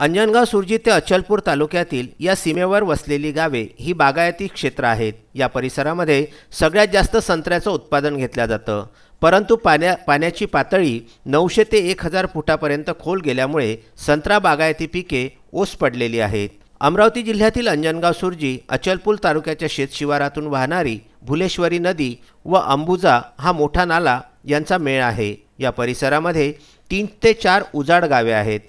अंजनगाव सुरजी ते अचलपूर तालुक्यातील या सीमेवर वसलेली गावे ही बागायती क्षेत्र आहेत। या परिसरामध्ये सगळ्यात जास्त संत्र्याचं उत्पादन घेतलं जातं, परंतु पाण्याची पातळी 900 ते 1000 फुटापर्यंत खोल गेल्यामुळे संत्रा बागायती पिके ओस पडलेली आहेत। अमरावती जिल्ह्यातील अंजनगाव सुरजी अचलपूर तालुक्याच्या शेतशिवारातून वाहणारी भुलेश्वरी नदी व अंबुजा हा मोठा नाला यांचा मेळ आहे। या परिसरामध्ये 3 ते 4 उजाड गावे आहेत।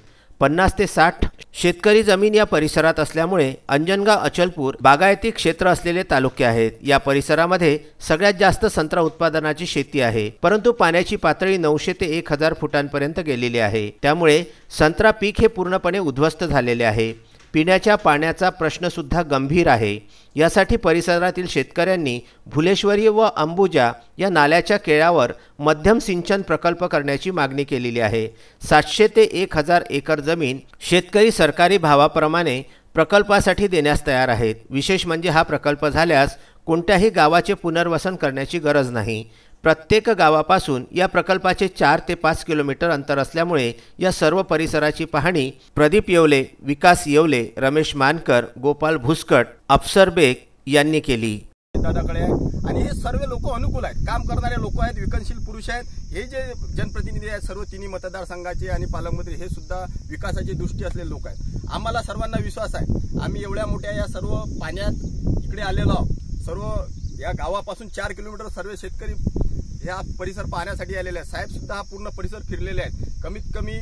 50 ते 60 शेतकरी जमीन या परिसरात असल्यामुळे अंजनगाव अचलपूर बागायती क्षेत्र असलेले तालुके आहेत। या परिसरामध्ये सगळ्यात जास्त संत्रा उत्पादनाची शेती आहे, परंतु पाण्याची पातळी 900 ते 1000 फुटांपर्यंत गेलेली आहे। त्यामुळे संत्रा पीक हे पूर्णपणे उद्ध्वस्त झालेले आहे। पिण्याच्या पाण्याचा प्रश्न सुद्धा गंभीर आहे। यासाठी परिसरातील शेतकऱ्यांनी भुलेश्वरी व अंबुजा या नाल्याच्या केळावर मध्यम सिंचन प्रकल्प करण्याची मागणी केलेली आहे। 700 ते 1000 एकर जमीन शेतकरी सरकारी भावाप्रमाणे प्रकल्पासाठी देण्यास तयार आहेत। विशेष म्हणजे हा प्रकल्प झाल्यास कोणत्याही गावाचे पुनर्वसन करण्याची गरज नाही। प्रत्येक गावापासून या प्रकल्पाचे 4 ते 5 किलोमीटर अंतर असल्यामुळे या सर्व परिसराची पाहणी प्रदीप येवले, विकास येवले, रमेश मानकर, गोपाल भुसकट, अफसर बेग यांनी केली। दादाकडे आणि हे सर्व लोक अनुकूल आहेत, काम करणारे लोक आहेत, विकसनशील पुरुष आहेत। हे जे जनप्रतिनिधी आहेत सर्व तिन्ही मतदारसंघाचे आणि पालकमंत्री हे सुद्धा विकासाची दृष्टी असलेले लोक आहेत। आम्हाला सर्वांना विश्वास आहे, आम्ही एवढ्या मोठ्या या सर्व पाण्यात इकडे आलेलो आहोत। सर्व या गावापासून 4 किलोमीटर सर्व शेतकरी या परिसर पाहण्यासाठी आलेले आहेत। साहेब सुद्धा हा पूर्ण परिसर फिरलेले आहेत। कमीत कमी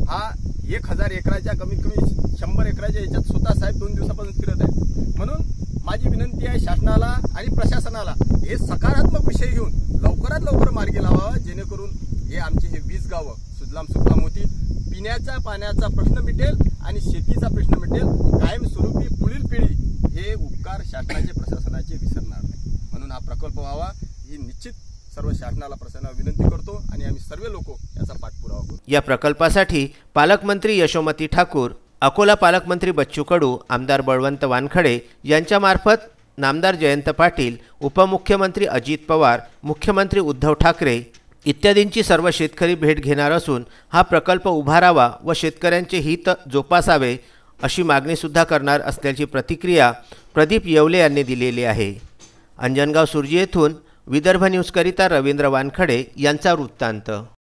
हा 1000 एकराच्या कमीत कमी 100 एकराच्या याच्यात स्वतः साहेब 2 दिवसापासून फिरत आहेत। म्हणून माझी विनंती आहे शासनाला आणि प्रशासनाला हे सकारात्मक विषय घेऊन लवकरात लवकर मार्गी लावावा, जेणेकरून हे आमचे हे 20 गावं सुजलाम सुफलाम होतील, पिण्याच्या पाण्याचा प्रश्न मिटेल आणि शेतीचा प्रश्न मिटेल। कायमस्वरूपी पुढील पिढी हे उपकार शासनाचे प्रशासनाचे विसरणार नाही। म्हणून हा प्रकल्प व्हावा ही निश्चित सर्व शासनाला प्रशासनाला विनंती करतो आणि आम्ही सर्व लोक याचा पाठपुरावा करू। या प्रकल्पासाठी पालकमंत्री यशोमती ठाकूर, अकोला पालकमंत्री बच्चू कडू, आमदार बळवंत वानखडे यांच्यामार्फत नामदार जयंत पाटील, उपमुख्यमंत्री अजित पवार, मुख्यमंत्री उद्धव ठाकरे इत्यादींची सर्व शेतकरी भेट घेणार असून हा प्रकल्प उभारावा व शेतकऱ्यांचे हित जोपासावे अशी मागणी सुद्धा करणार असल्याची प्रतिक्रिया प्रदीप येवले यांनी दिलेली आहे। अंजनगाव सुरजी येथून विदर्भ न्यूजकरिता रवींद्र वानखडे यांचा वृत्तांत।